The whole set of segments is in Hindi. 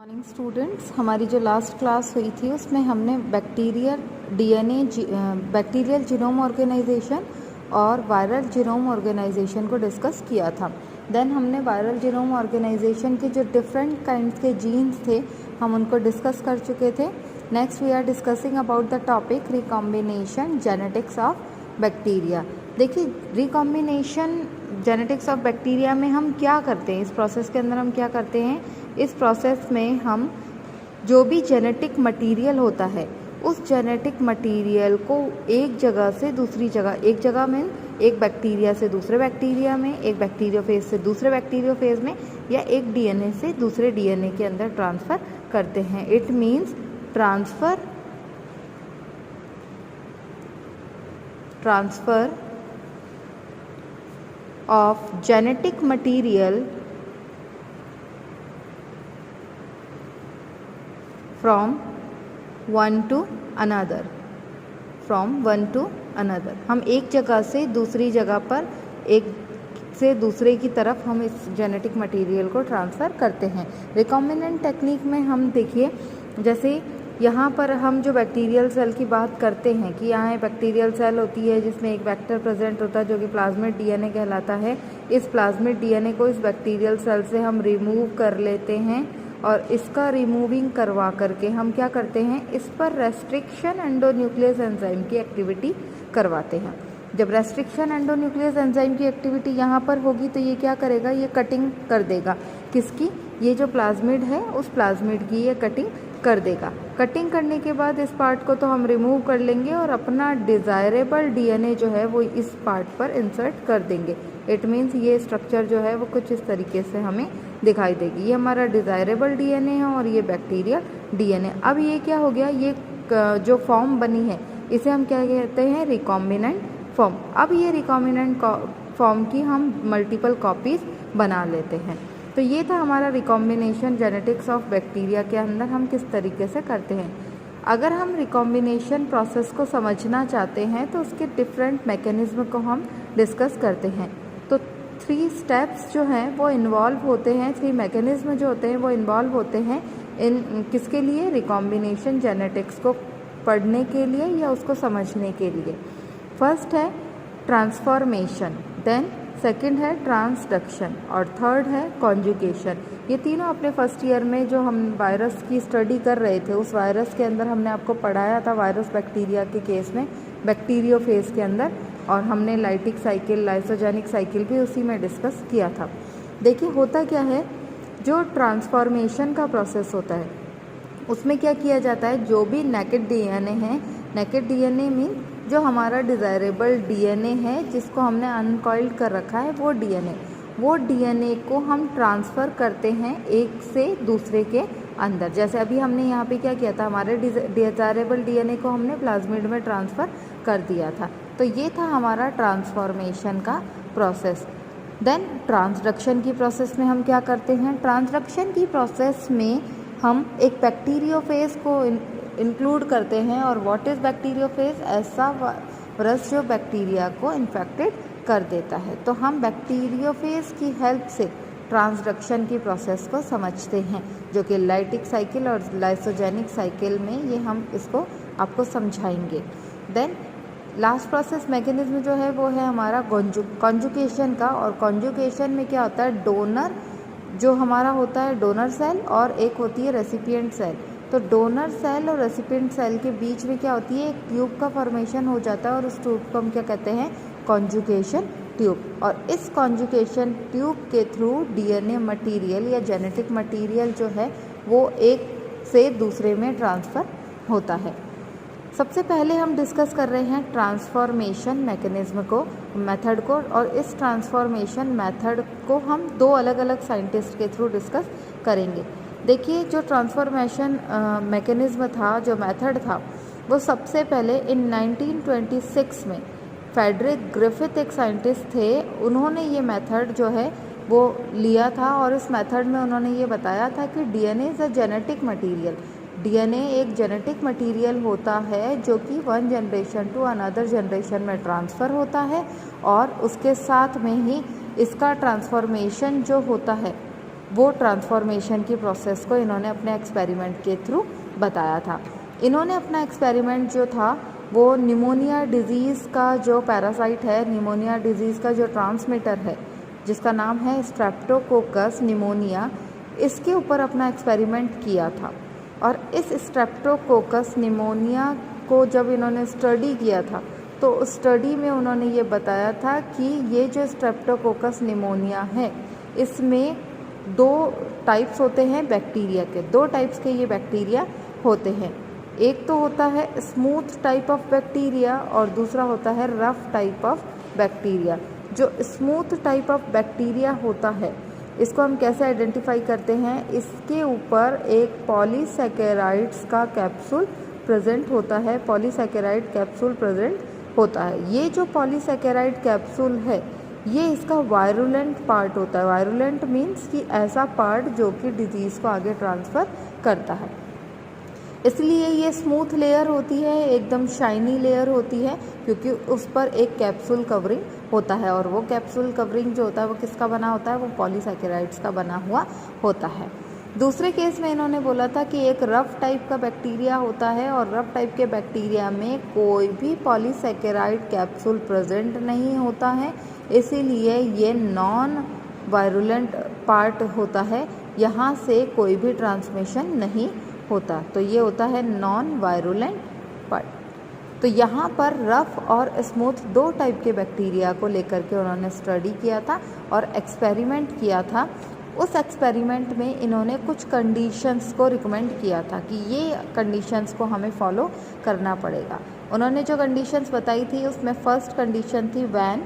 मॉर्निंग स्टूडेंट्स, हमारी जो लास्ट क्लास हुई थी उसमें हमने बैक्टीरियल जीनोम ऑर्गेनाइजेशन और वायरल जीनोम ऑर्गेनाइजेशन को डिस्कस किया था। देन हमने वायरल जीनोम ऑर्गेनाइजेशन के जो डिफरेंट काइंड्स के जीन्स थे हम उनको डिस्कस कर चुके थे। Next we are discussing about the topic recombination genetics of bacteria. देखिए, रिकॉम्बिनेशन जेनेटिक्स ऑफ बैक्टीरिया में हम क्या करते हैं, इस प्रोसेस के अंदर हम क्या करते हैं। इस प्रोसेस में हम जो भी जेनेटिक मटेरियल होता है उस जेनेटिक मटेरियल को एक जगह से दूसरी जगह, एक जगह में एक बैक्टीरिया से दूसरे बैक्टीरिया में, एक बैक्टीरियोफेज से दूसरे बैक्टीरियोफेज में, या एक डीएनए से दूसरे डीएनए के अंदर ट्रांसफ़र करते हैं। It means transfer of genetic material from one to another। हम एक जगह से दूसरी जगह पर, एक से दूसरे की तरफ हम इस जेनेटिक मटेरियल को ट्रांसफ़र करते हैं। रिकॉम्बिनेंट टेक्निक में हम देखिए, जैसे यहाँ पर हम जो बैक्टीरियल सेल की बात करते हैं कि यहाँ एक बैक्टीरियल सेल होती है जिसमें एक वेक्टर प्रेजेंट होता है जो कि प्लाज्मिड डीएनए कहलाता है। इस प्लाज्मिड डीएनए को इस बैक्टीरियल सेल से हम रिमूव कर लेते हैं और इसका रिमूविंग करवा करके हम क्या करते हैं, इस पर रेस्ट्रिक्शन एंडोन्यूक्लियस एंजाइम की एक्टिविटी करवाते हैं। जब रेस्ट्रिक्शन एंडोन्यूक्लियस एंजाइम की एक्टिविटी यहाँ पर होगी तो ये क्या करेगा, ये कटिंग कर देगा। किसकी? ये जो प्लाज्मिड है उस प्लाज्मिड की ये कटिंग कर देगा। कटिंग करने के बाद इस पार्ट को तो हम रिमूव कर लेंगे और अपना डिज़ायरेबल डीएनए जो है वो इस पार्ट पर इंसर्ट कर देंगे। इट मीन्स ये स्ट्रक्चर जो है वो कुछ इस तरीके से हमें दिखाई देगी। ये हमारा डिज़ायरेबल डीएनए है और ये बैक्टीरिया डीएनए। अब ये क्या हो गया, ये जो फॉर्म बनी है इसे हम क्या कहते हैं, रिकॉम्बिनेंट फॉर्म। अब ये रिकॉम्बिनेंट फॉर्म की हम मल्टीपल कॉपीज़ बना लेते हैं। तो ये था हमारा रिकॉम्बिनेशन जेनेटिक्स ऑफ बैक्टीरिया के अंदर हम किस तरीके से करते हैं। अगर हम रिकॉम्बिनेशन प्रोसेस को समझना चाहते हैं तो उसके डिफरेंट मैकेनिज्म को हम डिस्कस करते हैं। तो 3 स्टेप्स जो हैं वो इन्वॉल्व होते हैं, 3 मैकेनिज्म जो होते हैं वो इन्वॉल्व होते हैं इन किसके लिए, रिकॉम्बिनेशन जेनेटिक्स को पढ़ने के लिए या उसको समझने के लिए। फर्स्ट है ट्रांसफॉर्मेशन, देन सेकंड है ट्रांसडक्शन और थर्ड है कॉन्जुगेशन। ये तीनों अपने फर्स्ट ईयर में जो हम वायरस की स्टडी कर रहे थे उस वायरस के अंदर हमने आपको पढ़ाया था, वायरस बैक्टीरिया के केस में बैक्टीरियोफेज के अंदर, और हमने लाइटिक साइकिल, लाइसोजेनिक साइकिल भी उसी में डिस्कस किया था। देखिए होता क्या है, जो ट्रांसफॉर्मेशन का प्रोसेस होता है उसमें क्या किया जाता है, जो भी नेकेड डीएनए है, नेकेड डीएनए मीन जो हमारा डिज़ायरेबल डीएनए है जिसको हमने अनकॉइल्ड कर रखा है, वो डीएनए को हम ट्रांसफ़र करते हैं एक से दूसरे के अंदर। जैसे अभी हमने यहाँ पे क्या किया था, हमारे डिज़ायरेबल डीएनए को हमने प्लाज्मिड में ट्रांसफ़र कर दिया था। तो ये था हमारा ट्रांसफॉर्मेशन का प्रोसेस। देन ट्रांसडक्शन की प्रोसेस में हम क्या करते हैं, ट्रांसडक्शन की प्रोसेस में हम एक बैक्टीरियोफेज को इंक्लूड करते हैं। और व्हाट इज़ बैक्टीरियोफेज, ऐसा वायरस जो बैक्टीरिया को इन्फेक्टेड कर देता है। तो हम बैक्टीरियोफेज की हेल्प से ट्रांसडक्शन की प्रोसेस को समझते हैं, जो कि लाइटिक साइकिल और लाइसोजेनिक साइकिल में ये हम इसको आपको समझाएंगे। देन लास्ट प्रोसेस मैकेनिज्म जो है वो है हमारा कॉन्जुगेशन का। और कॉन्जुगेशन में क्या होता है, डोनर जो हमारा होता है डोनर सेल और एक होती है रेसिपिएंट सेल। तो डोनर सेल और रेसिपिएंट सेल के बीच में क्या होती है, एक ट्यूब का फॉर्मेशन हो जाता है और उस ट्यूब को हम क्या कहते हैं, कॉन्जुगेशन ट्यूब। और इस कॉन्जुगेशन ट्यूब के थ्रू डीएनए मटेरियल या जेनेटिक मटेरियल जो है वो एक से दूसरे में ट्रांसफ़र होता है। सबसे पहले हम डिस्कस कर रहे हैं ट्रांसफॉर्मेशन मैकेनिज्म को, मेथड को। और इस ट्रांसफॉर्मेशन मेथड को हम 2 अलग अलग साइंटिस्ट के थ्रू डिस्कस करेंगे। देखिए, जो ट्रांसफॉर्मेशन मैकेनिज्म था, जो मेथड था, वो सबसे पहले इन 1926 में फ्रेडरिक ग्रिफिथ एक साइंटिस्ट थे, उन्होंने ये मेथड जो है वो लिया था। और इस मेथड में उन्होंने ये बताया था कि DNA is a genetic material. DNA एक जेनेटिक मटेरियल होता है जो कि 1 जनरेशन टू अनदर जनरेशन में ट्रांसफ़र होता है और उसके साथ में ही इसका ट्रांसफॉर्मेशन जो होता है वो ट्रांसफॉर्मेशन की प्रोसेस को इन्होंने अपने एक्सपेरिमेंट के थ्रू बताया था। इन्होंने अपना एक्सपेरिमेंट जो था वो निमोनिया डिजीज़ का जो पैरासाइट है, निमोनिया डिजीज़ का जो ट्रांसमीटर है जिसका नाम है स्ट्रेप्टोकोकस निमोनिया, इसके ऊपर अपना एक्सपेरिमेंट किया था। और इस स्ट्रेप्टोकोकस निमोनिया को जब इन्होंने स्टडी किया था तो उस स्टडी में उन्होंने ये बताया था कि ये जो स्ट्रेप्टोकोकस निमोनिया है इसमें 2 टाइप्स होते हैं बैक्टीरिया के, 2 टाइप्स के ये बैक्टीरिया होते हैं। एक तो होता है स्मूथ टाइप ऑफ बैक्टीरिया और दूसरा होता है रफ टाइप ऑफ बैक्टीरिया। जो स्मूथ टाइप ऑफ बैक्टीरिया होता है इसको हम कैसे आइडेंटिफाई करते हैं, इसके ऊपर एक पॉलीसैकेराइड्स का कैप्सूल प्रेजेंट होता है, पॉलीसैकेराइड कैप्सूल प्रेजेंट होता है। ये जो पॉलीसैकेराइड कैप्सूल है ये इसका वायरुलेंट पार्ट होता है। वायरुलेंट मीन्स कि ऐसा पार्ट जो कि डिजीज़ को आगे ट्रांसफ़र करता है, इसलिए ये स्मूथ लेयर होती है, एकदम शाइनी लेयर होती है, क्योंकि उस पर एक कैप्सूल कवरिंग होता है। और वो कैप्सूल कवरिंग जो होता है वो किसका बना होता है, वो पॉलीसैकेराइड्स का बना हुआ होता है। दूसरे केस में इन्होंने बोला था कि एक रफ टाइप का बैक्टीरिया होता है और रफ टाइप के बैक्टीरिया में कोई भी पॉलीसैकेराइड कैप्सूल प्रेजेंट नहीं होता है, इसीलिए ये नॉन वायरुलेंट पार्ट होता है, यहाँ से कोई भी ट्रांसमिशन नहीं होता। तो ये होता है नॉन वायरुलेंट पार्ट। तो यहाँ पर रफ और स्मूथ 2 टाइप के बैक्टीरिया को लेकर के उन्होंने स्टडी किया था और एक्सपेरिमेंट किया था। उस एक्सपेरिमेंट में इन्होंने कुछ कंडीशंस को रिकमेंड किया था कि ये कंडीशंस को हमें फॉलो करना पड़ेगा। उन्होंने जो कंडीशंस बताई थी उसमें फर्स्ट कंडीशन थी व्हेन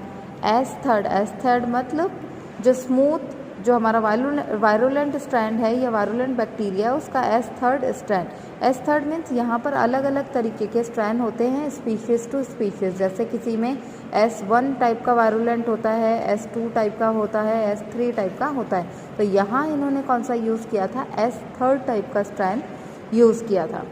एस थर्ड मतलब जो स्मूथ जो हमारा वायरुलेंट स्ट्रैंड है या वायरुलेंट बैक्टीरिया उसका एस थर्ड मीन्स यहाँ पर अलग अलग तरीके के स्ट्रैंड होते हैं स्पीशीज़ टू स्पीशीज़। जैसे किसी में S1 टाइप का वायरुलेंट होता है, S2 टाइप का होता है, S3 टाइप का होता है। तो यहाँ इन्होंने कौन सा यूज़ किया था, S3 टाइप का स्ट्रैंड यूज़ किया था।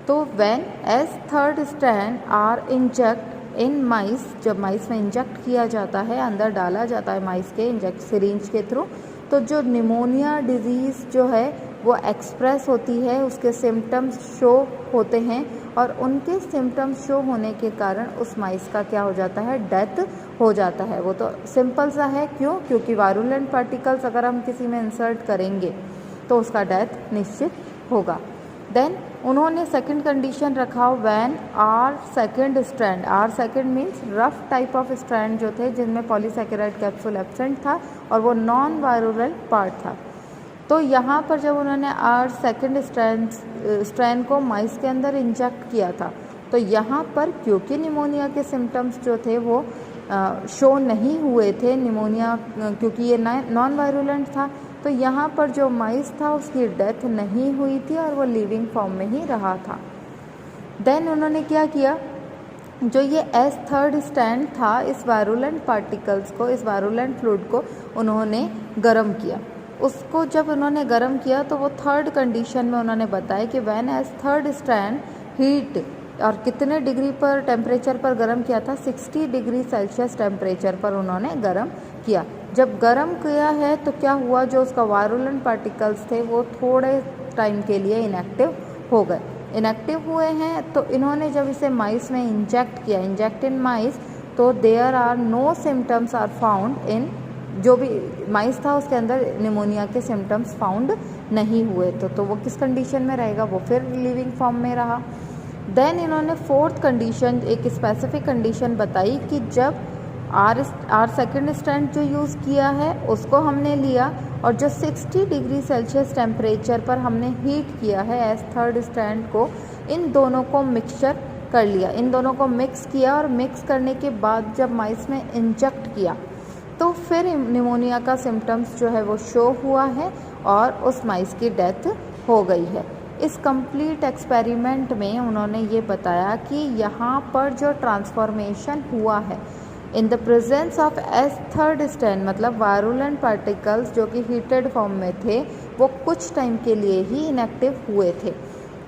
तो when S3 strand are inject in mice, जब माइस में इंजेक्ट किया जाता है, अंदर डाला जाता है माइस के इंजेक्ट सिरिंज के थ्रू, तो जो निमोनिया डिजीज़ जो है वो एक्सप्रेस होती है, उसके सिम्टम्स शो होते हैं और उनके सिम्टम्स शो होने के कारण उस माइस का क्या हो जाता है, डेथ हो जाता है। वो तो सिंपल सा है, क्यों, क्योंकि वायरुलेंट पार्टिकल्स अगर हम किसी में इंसर्ट करेंगे तो उसका डेथ निश्चित होगा। देन उन्होंने सेकंड कंडीशन रखा when are second means rough type of strand जो थे जिनमें पॉलीसैकेराइड कैप्सूल एब्सेंट था और वो नॉन वायरुलेंट पार्ट था। तो यहाँ पर जब उन्होंने आर सेकंड स्ट्रैंड को माइस के अंदर इंजेक्ट किया था तो यहाँ पर क्योंकि निमोनिया के सिम्टम्स जो थे वो शो नहीं हुए थे, निमोनिया क्योंकि ये नॉन वायरुलेंट था, तो यहाँ पर जो माइस था उसकी डेथ नहीं हुई थी और वो लिविंग फॉर्म में ही रहा था। देन उन्होंने क्या किया, जो ये S3 स्ट्रैंड था इस वायरुलेंट पार्टिकल्स को, इस वायरुलेंट फ्लूइड को उन्होंने गर्म किया। उसको जब उन्होंने गर्म किया तो वो थर्ड कंडीशन में उन्होंने बताया कि व्हेन S3 स्ट्रैंड हीट, और कितने डिग्री पर टेम्परेचर पर गर्म किया था, 60 डिग्री सेल्सियस टेम्परेचर पर उन्होंने गर्म किया। जब गर्म किया है तो क्या हुआ, जो उसका वायरुलेंट पार्टिकल्स थे वो थोड़े टाइम के लिए इनएक्टिव हो गए। इनएक्टिव हुए हैं तो इन्होंने जब इसे माइस में इंजेक्ट किया, इंजेक्ट इन माइस, तो there are no symptoms are found in, जो भी माइस था उसके अंदर निमोनिया के सिम्टम्स फाउंड नहीं हुए। तो वो किस कंडीशन में रहेगा, वो फिर लिविंग फॉर्म में रहा। देन इन्होंने फोर्थ कंडीशन, एक स्पेसिफिक कंडीशन बताई कि जब आर सेकंड स्ट्रैंड जो यूज़ किया है उसको हमने लिया और जो 60 डिग्री सेल्सियस टेम्परेचर पर हमने हीट किया है S3 स्ट्रैंड को, इन दोनों को मिक्सचर कर लिया, इन दोनों को मिक्स किया और मिक्स करने के बाद जब माइस में इंजेक्ट किया तो फिर निमोनिया का सिम्टम्स जो है वो शो हुआ है और उस माइस की डेथ हो गई है। इस कंप्लीट एक्सपेरिमेंट में उन्होंने ये बताया कि यहाँ पर जो ट्रांसफॉर्मेशन हुआ है in the presence of S3 strand, मतलब वायरुलेंट पार्टिकल्स जो कि हीटेड फॉर्म में थे वो कुछ टाइम के लिए ही इनएक्टिव हुए थे।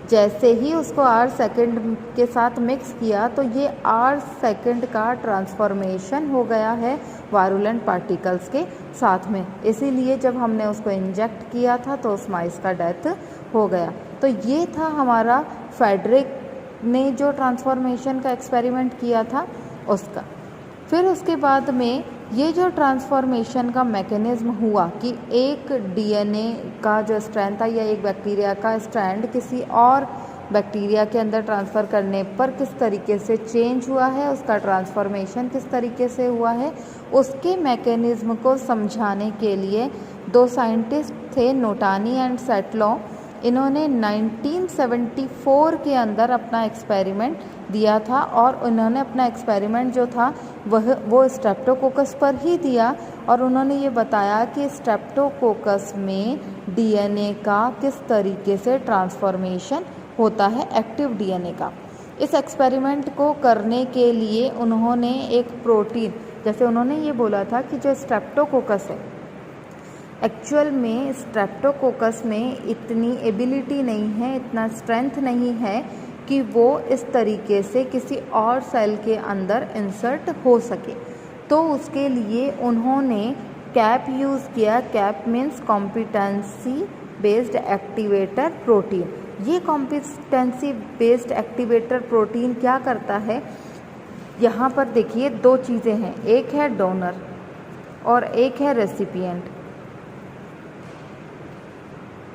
जैसे ही उसको R सेकंड के साथ मिक्स किया तो ये R सेकंड का ट्रांसफॉर्मेशन हो गया है वायरुलेंट पार्टिकल्स के साथ में। इसीलिए जब हमने उसको इंजेक्ट किया था तो उस माइस का डेथ हो गया। तो ये था हमारा फेडरिक ने जो ट्रांसफॉर्मेशन का एक्सपेरिमेंट किया था उसका। फिर उसके बाद में ये जो ट्रांसफॉर्मेशन का मैकेनिज़्म हुआ कि एक डीएनए का जो स्ट्रैंड था या एक बैक्टीरिया का स्ट्रैंड किसी और बैक्टीरिया के अंदर ट्रांसफ़र करने पर किस तरीके से चेंज हुआ है, उसका ट्रांसफॉर्मेशन किस तरीके से हुआ है, उसके मैकेनिज़्म को समझाने के लिए दो साइंटिस्ट थे, नोटानी एंड सेटलॉ। इन्होंने 1974 के अंदर अपना एक्सपेरिमेंट दिया था और उन्होंने अपना एक्सपेरिमेंट जो था वो स्ट्रेप्टोकोकस पर ही दिया और उन्होंने ये बताया कि स्ट्रेप्टोकोकस में डीएनए का किस तरीके से ट्रांसफॉर्मेशन होता है, एक्टिव डीएनए का। इस एक्सपेरिमेंट को करने के लिए उन्होंने एक प्रोटीन, जैसे उन्होंने ये बोला था कि जो स्ट्रेप्टोकोकस है, एक्चुअल में स्ट्रेप्टोकोकस में इतनी एबिलिटी नहीं है, इतना स्ट्रेंथ नहीं है कि वो इस तरीके से किसी और सेल के अंदर इंसर्ट हो सके। तो उसके लिए उन्होंने कैप यूज़ किया। Cap means competency based activator protein. ये कॉम्पिटेंसी बेस्ड एक्टिवेटर प्रोटीन क्या करता है, यहाँ पर देखिए दो चीज़ें हैं, एक है डोनर और एक है रेसिपिएंट।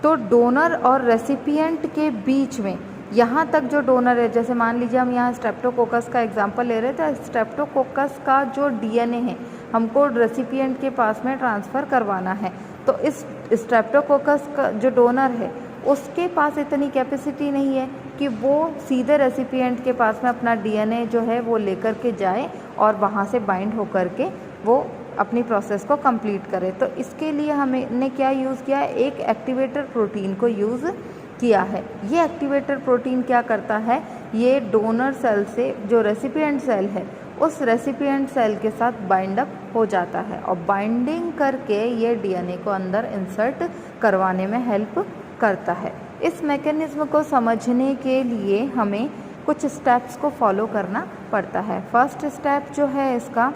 तो डोनर और रेसिपिएंट के बीच में यहाँ तक जो डोनर है, जैसे मान लीजिए हम यहाँ स्ट्रेप्टोकोकस का एग्जांपल ले रहे थे, स्ट्रेप्टोकोकस का जो डीएनए है हमको रेसिपिएंट के पास में ट्रांसफ़र करवाना है। तो इस स्ट्रेप्टोकोकस का जो डोनर है उसके पास इतनी कैपेसिटी नहीं है कि वो सीधे रेसिपिएंट के पास में अपना डीएनए जो है वो लेकर के जाए और वहाँ से बाइंड होकर के वो अपनी प्रोसेस को कंप्लीट करे। तो इसके लिए हमने क्या यूज़ किया है, एक एक्टिवेटर प्रोटीन को यूज़ किया है। ये एक्टिवेटर प्रोटीन क्या करता है, ये डोनर सेल से जो रेसिपिएंट सेल है उस रेसिपिएंट सेल के साथ बाइंड अप हो जाता है और बाइंडिंग करके ये डीएनए को अंदर इंसर्ट करवाने में हेल्प करता है। इस मैकेनिज़्म को समझने के लिए हमें कुछ स्टेप्स को फॉलो करना पड़ता है। फर्स्ट स्टेप जो है इसका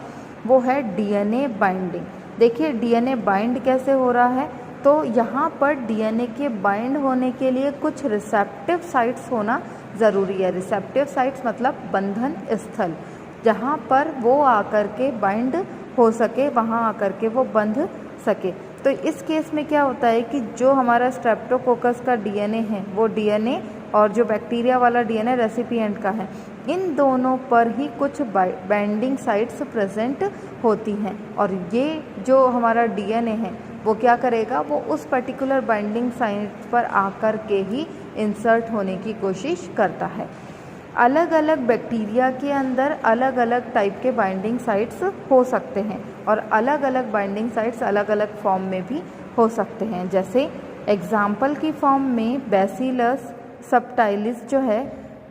वो है डीएनए बाइंडिंग। देखिए डीएनए बाइंड कैसे हो रहा है, तो यहाँ पर डीएनए के बाइंड होने के लिए कुछ रिसेप्टिव साइट्स होना ज़रूरी है। रिसेप्टिव साइट्स मतलब बंधन स्थल, जहाँ पर वो आकर के बाइंड हो सके, वहाँ आकर के वो बंध सके। तो इस केस में क्या होता है कि जो हमारा स्ट्रेप्टोकोकस का डीएनए है वो डीएनए और जो बैक्टीरिया वाला डीएनए रेसिपिएंट का है, इन दोनों पर ही कुछ बाइंडिंग साइट्स प्रेजेंट होती हैं और ये जो हमारा डीएनए है वो क्या करेगा, वो उस पर्टिकुलर बाइंडिंग साइट पर आकर के ही इंसर्ट होने की कोशिश करता है। अलग अलग बैक्टीरिया के अंदर अलग अलग टाइप के बाइंडिंग साइट्स हो सकते हैं और अलग अलग बाइंडिंग साइट्स अलग अलग फॉर्म में भी हो सकते हैं। जैसे एग्जाम्पल की फॉर्म में बैसिलस सबटाइलिस जो है,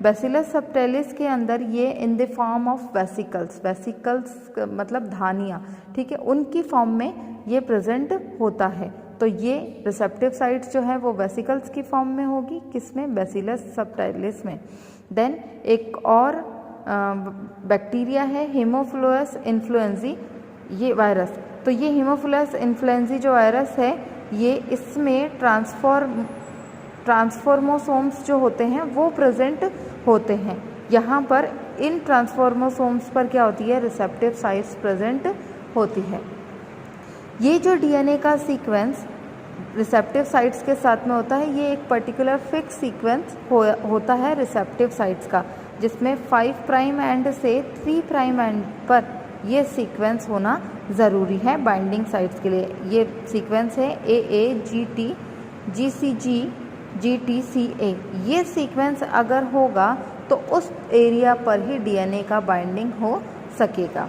बैसिलस सबटाइलिस के अंदर ये in the form of vesicles, vesicles मतलब धानियाँ, ठीक है, उनकी फॉर्म में ये प्रेजेंट होता है। तो ये रिसेप्टिव साइट्स जो है वो वेसिकल्स की फॉर्म में होगी, किसमें, बैसिलस सबटाइलिस में। देन एक और बैक्टीरिया है हीमोफिलस इन्फ्लुएंजी, ये वायरस। तो ये हीमोफिलस इन्फ्लुएंजी जो वायरस है ये इसमें ट्रांसफॉर्मोसोम्स जो होते हैं वो प्रेजेंट होते हैं। यहाँ पर इन ट्रांसफॉर्मोसोम्स पर क्या होती है, रिसेप्टिव साइट्स प्रेजेंट होती है। ये जो डीएनए का सीक्वेंस रिसेप्टिव साइट्स के साथ में होता है, ये एक पर्टिकुलर फिक्स सीक्वेंस होता है रिसेप्टिव साइट्स का, जिसमें 5 प्राइम एंड से 3 प्राइम एंड पर ये सीक्वेंस होना ज़रूरी है बाइंडिंग साइट्स के लिए। ये सीक्वेंस है AAGT GCG GTCA। ये सीक्वेंस अगर होगा तो उस एरिया पर ही डीएनए का बाइंडिंग हो सकेगा।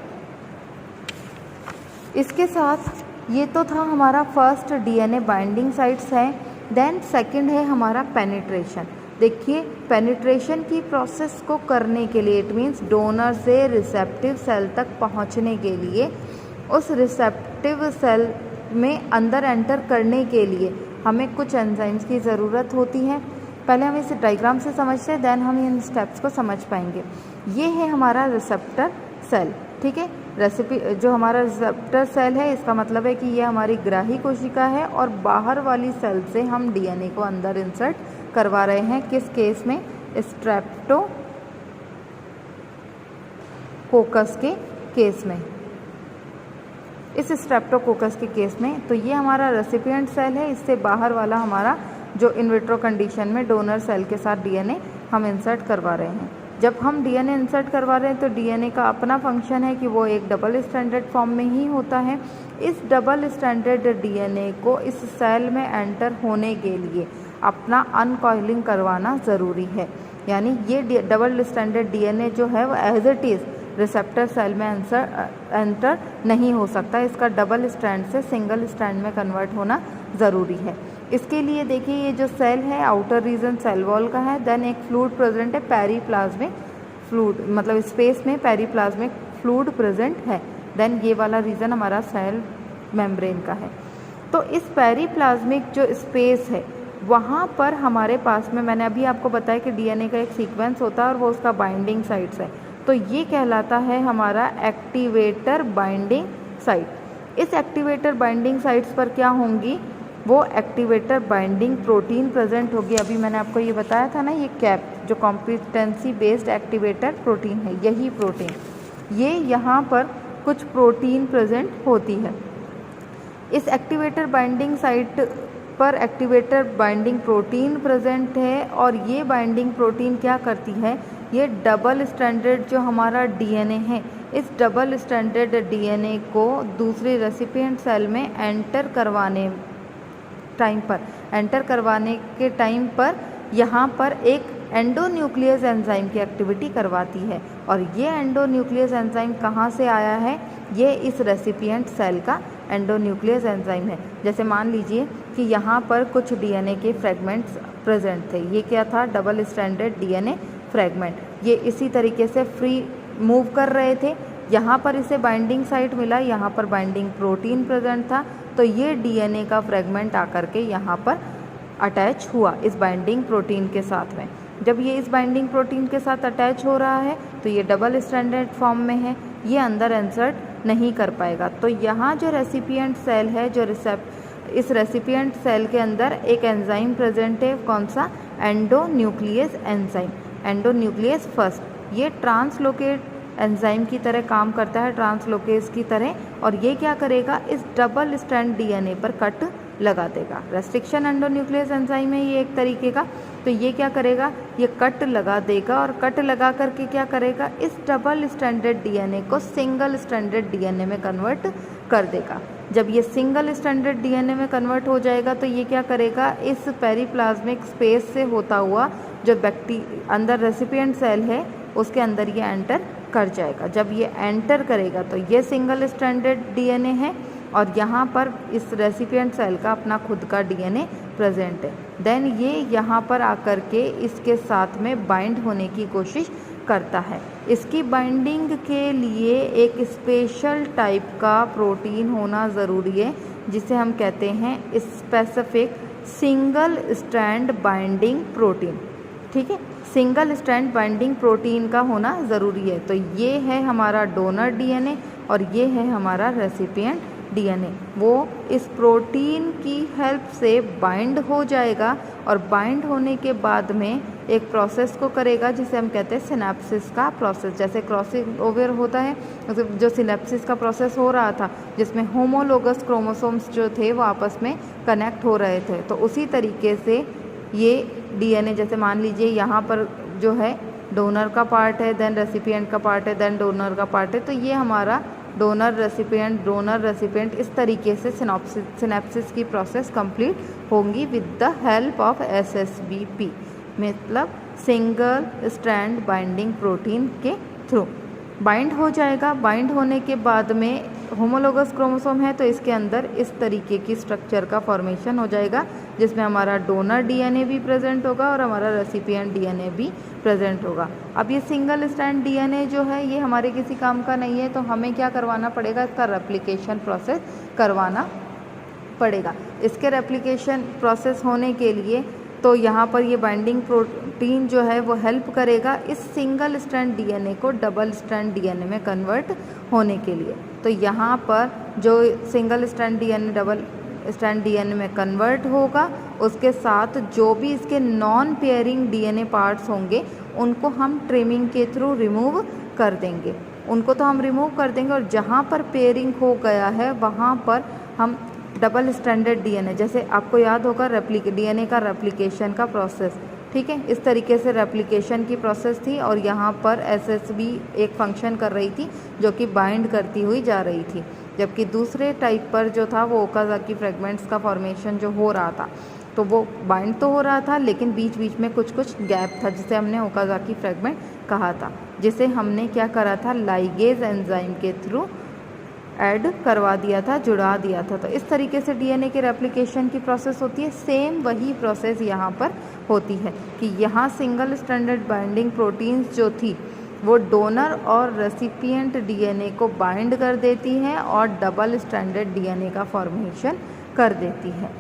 इसके साथ ये तो था हमारा फर्स्ट डीएनए बाइंडिंग साइट्स है। देन सेकंड है हमारा पेनिट्रेशन। देखिए पेनिट्रेशन की प्रोसेस को करने के लिए, इट मीन्स डोनर से रिसेप्टिव सेल तक पहुंचने के लिए, उस रिसेप्टिव सेल में अंदर एंटर करने के लिए हमें कुछ एंजाइम्स की ज़रूरत होती है। पहले हम इस डायग्राम से समझते हैं, देन हम इन स्टेप्स को समझ पाएंगे। ये है हमारा रिसेप्टर सेल, ठीक है। जो हमारा रिसेप्टर सेल है, इसका मतलब है कि ये हमारी ग्राही कोशिका है और बाहर वाली सेल से हम डीएनए को अंदर इंसर्ट करवा रहे हैं। किस केस में? स्ट्रेप्टोकोकस के केस में, इस स्ट्रेप्टोकोकस के केस में। तो ये हमारा रेसिपिएंट सेल है, इससे बाहर वाला हमारा जो इन विट्रो कंडीशन में डोनर सेल के साथ डीएनए हम इंसर्ट करवा रहे हैं। जब हम डीएनए इंसर्ट करवा रहे हैं तो डीएनए का अपना फंक्शन है कि वो एक डबल स्ट्रैंडेड फॉर्म में ही होता है। इस डबल स्ट्रैंडेड डीएनए को इस सेल में एंटर होने के लिए अपना अनकॉइलिंग करवाना ज़रूरी है। यानी ये डबल स्ट्रैंडेड डीएनए जो है वो as it is receptor cell में एंटर नहीं हो सकता, इसका डबल स्ट्रैंड से सिंगल स्ट्रैंड में कन्वर्ट होना ज़रूरी है। इसके लिए देखिए, ये जो सेल है आउटर रीजन सेल वॉल का है, देन एक फ्लूइड प्रेजेंट है, पेरीप्लाज्मिक फ्लूइड, मतलब स्पेस में पेरीप्लाज्मिक फ्लूइड प्रेजेंट है। देन ये वाला रीजन हमारा सेल मेम्ब्रेन का है। तो इस पेरीप्लाज्मिक जो स्पेस है वहाँ पर हमारे पास में, मैंने अभी आपको बताया कि डीएनए का एक सीक्वेंस होता है और वो उसका बाइंडिंग साइट्स है, तो ये कहलाता है हमारा एक्टिवेटर बाइंडिंग साइट। इस एक्टिवेटर बाइंडिंग साइट्स पर क्या होंगी? वो एक्टिवेटर बाइंडिंग प्रोटीन प्रेजेंट होगी। अभी मैंने आपको ये बताया था ना, ये कैप जो कॉम्पिटेंसी बेस्ड एक्टिवेटर प्रोटीन है, यही प्रोटीन, ये यहाँ पर कुछ प्रोटीन प्रेजेंट होती है। इस एक्टिवेटर बाइंडिंग साइट पर एक्टिवेटर बाइंडिंग प्रोटीन प्रेजेंट है और ये बाइंडिंग प्रोटीन क्या करती है? ये डबल स्ट्रैंडेड जो हमारा डीएनए है, इस डबल स्ट्रैंडेड डीएनए को दूसरे रेसिपिएंट सेल में एंटर करवाने के टाइम पर यहाँ पर एक एंडोन्यूक्लियस एंजाइम की एक्टिविटी करवाती है। और ये एंडोन्यूक्लियस एंजाइम कहाँ से आया है? ये इस रेसिपिएंट सेल का एंडोन्यूक्लियस एंजाइम है। जैसे मान लीजिए कि यहाँ पर कुछ डीएनए के फ्रेगमेंट्स प्रेजेंट थे, ये क्या था? Double stranded DNA fragment. ये इसी तरीके से फ्री मूव कर रहे थे, यहाँ पर इसे बाइंडिंग साइट मिला, यहाँ पर बाइंडिंग प्रोटीन प्रेजेंट था, तो ये डीएनए का फ्रेगमेंट आकर के यहाँ पर अटैच हुआ इस बाइंडिंग प्रोटीन के साथ में। जब ये इस बाइंडिंग प्रोटीन के साथ अटैच हो रहा है तो ये डबल स्ट्रैंडेड फॉर्म में है, ये अंदर इंसर्ट नहीं कर पाएगा। तो यहाँ जो रेसिपिएंट सेल है, इस रेसिपिएंट सेल के अंदर एक एंजाइम प्रेजेंट है, कौन सा? Endonuclease enzyme, endonuclease first. ये ट्रांसलोकेट एंजाइम की तरह काम करता है, ट्रांसलोकेज की तरह, और ये क्या करेगा? इस डबल स्ट्रैंड डीएनए पर कट लगा देगा। रेस्ट्रिक्शन एंडोन्यूक्लियस एंजाइम है ये एक तरीके का, तो ये क्या करेगा? ये कट लगा देगा और कट लगा करके क्या करेगा? इस डबल स्ट्रैंडेड डीएनए को सिंगल स्ट्रैंडेड डीएनए में कन्वर्ट कर देगा। जब ये सिंगल स्ट्रैंडेड डीएनए में कन्वर्ट हो जाएगा तो ये क्या करेगा? इस पेरीप्लाज्मिक स्पेस से होता हुआ जो अंदर रेसिपिएंट सेल है उसके अंदर ये एंटर कर जाएगा। जब ये एंटर करेगा तो ये सिंगल स्ट्रैंडेड डीएनए है और यहाँ पर इस रेसिपिएंट सेल का अपना खुद का डीएनए प्रेजेंट है। देन ये यहाँ पर आकर के इसके साथ में बाइंड होने की कोशिश करता है। इसकी बाइंडिंग के लिए एक स्पेशल टाइप का प्रोटीन होना ज़रूरी है जिसे हम कहते हैं specific single strand binding protein. ठीक है, सिंगल स्ट्रैंड बाइंडिंग प्रोटीन का होना ज़रूरी है। तो ये है हमारा डोनर डीएनए और ये है हमारा रेसिपिएंट डीएनए। वो इस प्रोटीन की हेल्प से बाइंड हो जाएगा और बाइंड होने के बाद में एक प्रोसेस को करेगा जिसे हम कहते हैं सिनेप्सिस का प्रोसेस। जैसे क्रॉसिंग ओवर होता है, जो सिनेप्सिस का प्रोसेस हो रहा था जिसमें होमोलोगस क्रोमोसोम्स जो थे वो आपस में कनेक्ट हो रहे थे, तो उसी तरीके से ये डीएनए, जैसे मान लीजिए यहाँ पर जो है डोनर का पार्ट है, देन रेसिपिएंट का पार्ट है, देन डोनर का पार्ट है, तो ये हमारा डोनर रेसिपिएंट इस तरीके से सिनेप्सिस की प्रोसेस कंप्लीट होंगी with the help of SSBP, मतलब सिंगल स्ट्रैंड बाइंडिंग प्रोटीन के थ्रू बाइंड हो जाएगा। बाइंड होने के बाद में होमोलोगस क्रोमोसोम है तो इसके अंदर इस तरीके की स्ट्रक्चर का फॉर्मेशन हो जाएगा जिसमें हमारा डोनर डीएनए भी प्रेजेंट होगा और हमारा रेसिपिएंट डीएनए भी प्रेजेंट होगा। अब ये सिंगल स्ट्रैंड डीएनए जो है ये हमारे किसी काम का नहीं है, तो हमें क्या करवाना पड़ेगा? इसका रेप्लिकेशन प्रोसेस करवाना पड़ेगा। इसके रेप्लिकेशन प्रोसेस होने के लिए तो यहाँ पर ये बाइंडिंग प्रोटीन जो है वो हेल्प करेगा इस सिंगल स्ट्रैंड डीएनए को डबल स्ट्रैंड डीएनए में कन्वर्ट होने के लिए। तो यहाँ पर जो single strand DNA double strand DNA में कन्वर्ट होगा, उसके साथ जो भी इसके नॉन पेयरिंग डीएनए पार्ट्स होंगे उनको हम ट्रिमिंग के थ्रू रिमूव कर देंगे। उनको तो हम रिमूव कर देंगे और जहाँ पर पेयरिंग हो गया है वहाँ पर हम डबल स्ट्रैंडेड डीएनए, जैसे आपको याद होगा डीएनए का रेप्लिकेशन का प्रोसेस, ठीक है, इस तरीके से रेप्लिकेशन की प्रोसेस थी और यहाँ पर एसएसबी एक फंक्शन कर रही थी जो कि बाइंड करती हुई जा रही थी, जबकि दूसरे टाइप पर जो था वो ओकाज़ाकी फ्रेगमेंट्स का फॉर्मेशन जो हो रहा था तो वो बाइंड तो हो रहा था लेकिन बीच बीच में कुछ कुछ गैप था जिसे हमने ओकाज़ाकी फ्रेगमेंट कहा था, जिसे हमने क्या करा था लाइगेज एंजाइम के थ्रू ऐड करवा दिया था, जुड़ा दिया था। तो इस तरीके से डीएनए के रेप्लिकेशन की प्रोसेस होती है। सेम वही प्रोसेस यहाँ पर होती है कि यहाँ सिंगल स्ट्रैंडेड बाइंडिंग प्रोटीन्स जो थी वो डोनर और रेसिपिएंट डीएनए को बाइंड कर देती हैं और डबल स्ट्रैंडेड डीएनए का फॉर्मेशन कर देती है।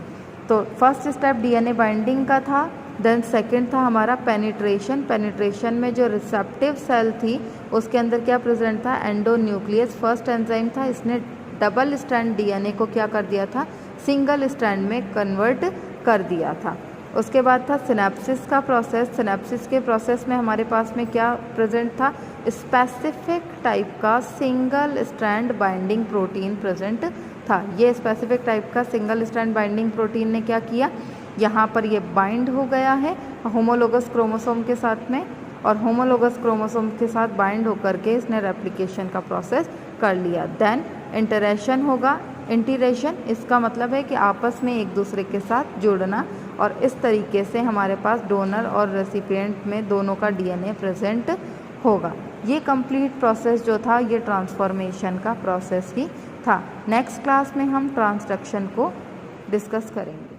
तो फर्स्ट स्टेप डीएनए बाइंडिंग का था, देन सेकंड था हमारा पेनिट्रेशन। पेनिट्रेशन में जो रिसेप्टिव सेल थी उसके अंदर क्या प्रेजेंट था, एंडोन्यूक्लियस फर्स्ट एंजाइम था, इसने डबल स्ट्रैंड डीएनए को क्या कर दिया था, सिंगल स्ट्रैंड में कन्वर्ट कर दिया था। उसके बाद था सिनेप्सिस का प्रोसेस। सिनेप्सिस के प्रोसेस में हमारे पास में क्या प्रेजेंट था, स्पेसिफिक टाइप का single strand binding protein present था। ये स्पेसिफिक टाइप का सिंगल स्ट्रैंड बाइंडिंग प्रोटीन ने क्या किया, यहाँ पर ये बाइंड हो गया है होमोलोगस क्रोमोसोम के साथ में और होमोलोगस क्रोमोसोम के साथ बाइंड होकर के इसने रेप्लिकेशन का प्रोसेस कर लिया। देन इंटरेशन होगा। इंटीरेशन इसका मतलब है कि आपस में एक दूसरे के साथ जुड़ना और इस तरीके से हमारे पास डोनर और रेसिपिएंट में दोनों का डीएनए प्रेजेंट होगा। ये कंप्लीट प्रोसेस जो था ये ट्रांसफॉर्मेशन का प्रोसेस ही था। नेक्स्ट क्लास में हम ट्रांसडक्शन को डिस्कस करेंगे।